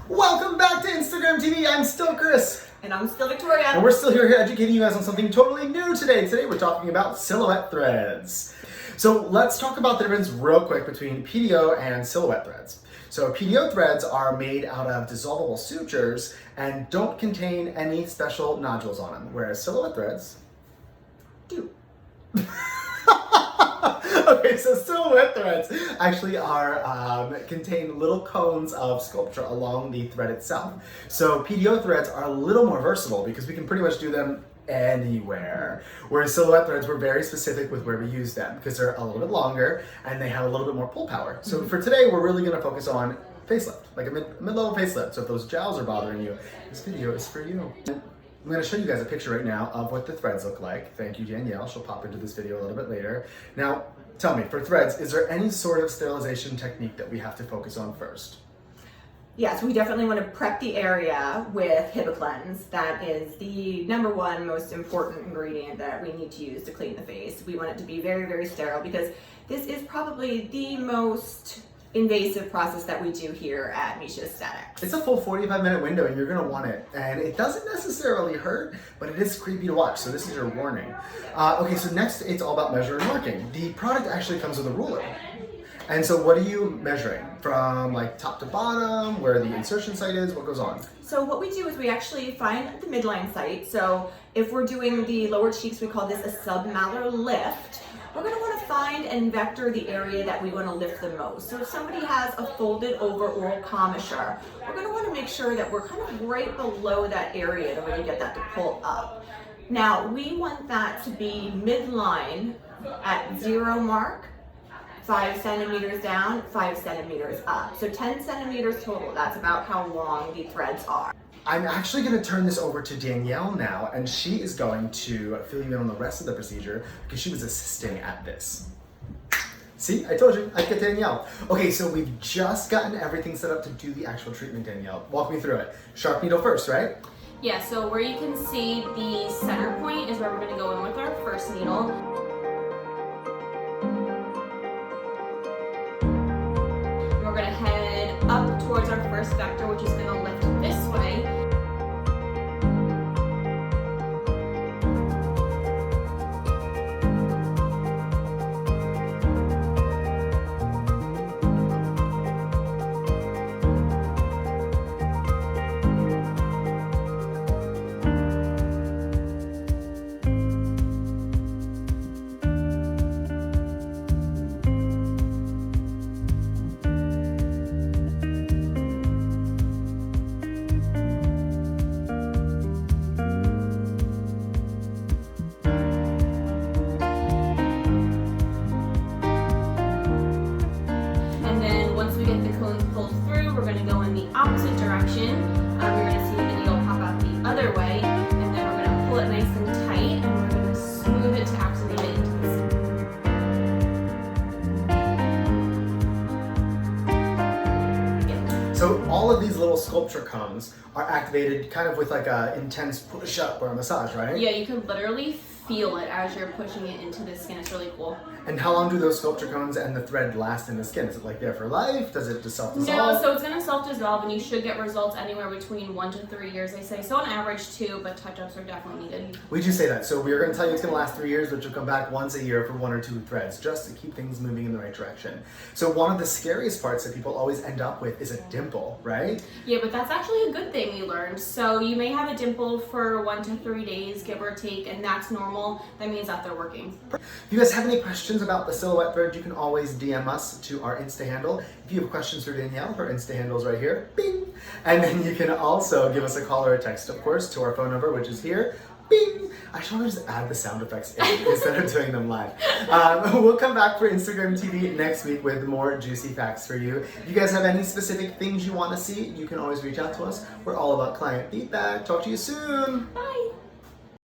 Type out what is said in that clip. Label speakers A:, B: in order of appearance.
A: Welcome back to Instagram TV. I'm still Chris.
B: And I'm still Victoria.
A: And we're still here educating you guys on something totally new today. Today we're talking about silhouette threads. So let's talk about the difference real quick between PDO and silhouette threads. So PDO threads are made out of dissolvable sutures and don't contain any special nodules on them, whereas silhouette threads do. Okay, so silhouette threads actually contain little cones of sculpture along the thread itself. So PDO threads are a little more versatile because we can pretty much do them anywhere. Whereas silhouette threads, we're very specific with where we use them because they're a little bit longer and they have a little bit more pull power. So for today, we're really gonna focus on facelift, like a mid-level facelift. So if those jowls are bothering you, this video is for you. I'm going to show you guys a picture right now of what the threads look like. Thank you, Danielle. She'll pop into this video a little bit later. Now, tell me, for threads, is there any sort of sterilization technique that we have to focus on first?
B: Yes, we definitely want to prep the area with HIPAA. That is the number one most important ingredient that we need to use to clean the face. We want it to be very, very sterile because this is probably the most invasive process that we do here at Misha Aesthetics.
A: It's a full 45-minute window and you're gonna want it. And it doesn't necessarily hurt, but it is creepy to watch, so this is your warning. Okay, so next it's all about measuring and marking. The product actually comes with a ruler. And so what are you measuring? From like top to bottom, where the insertion site is, what goes on?
B: So what we do is we actually find the midline site. So if we're doing the lower cheeks, we call this a submalar lift. We're going to want to find and vector the area that we want to lift the most. So if somebody has a folded over oral commissure, we're going to want to make sure that we're kind of right below that area to really get that to pull up. Now we want that to be midline at 0 mark, 5 centimeters down, 5 centimeters up. So 10 centimeters total. That's about how long the threads are.
A: I'm actually going to turn this over to Danielle now, and she is going to fill you in on the rest of the procedure because she was assisting at this. See, I told you, I'd get Danielle. Okay, so we've just gotten everything set up to do the actual treatment, Danielle. Walk me through it. Sharp needle first, right?
C: Yeah, so where you can see the center point is where we're going to go in with our first needle. We're going to head up towards our first vector, which is going to lift this way. Opposite direction, you're going to see the needle pop out the other way, and then we're going to pull it nice and tight, and we're going to smooth it to activate it into the skin.
A: So all of these little sculpture cones are activated kind of with like a intense push up or a massage, right?
C: Yeah, you can literally feel it as you're pushing it into the skin. It's really cool.
A: And how long do those sculpture cones and the thread last in the skin? Is it like there for life? Does it just self-dissolve?
C: No, so it's going to self-dissolve, and you should get results anywhere between 1 to 3 years, they say. So on average 2, but touch-ups are definitely needed.
A: We do say that. So we are going to tell you it's going to last 3 years, but you'll come back once a year for 1 or 2 threads, just to keep things moving in the right direction. So one of the scariest parts that people always end up with is a dimple, right?
C: Yeah, but that's actually a good thing we learned. So you may have a dimple for 1 to 3 days, give or take, and that's normal. That means that they're working.
A: If you guys have any questions about the silhouette thread, you can always DM us to our Insta handle. If you have questions for Danielle, her Insta handle is right here. Bing! And then you can also give us a call or a text, of course, to our phone number, which is here. Bing! I should always just add the sound effects in instead of doing them live. We'll come back for Instagram TV next week with more juicy facts for you. If you guys have any specific things you want to see, you can always reach out to us. We're all about client feedback. Talk to you soon.
C: Bye!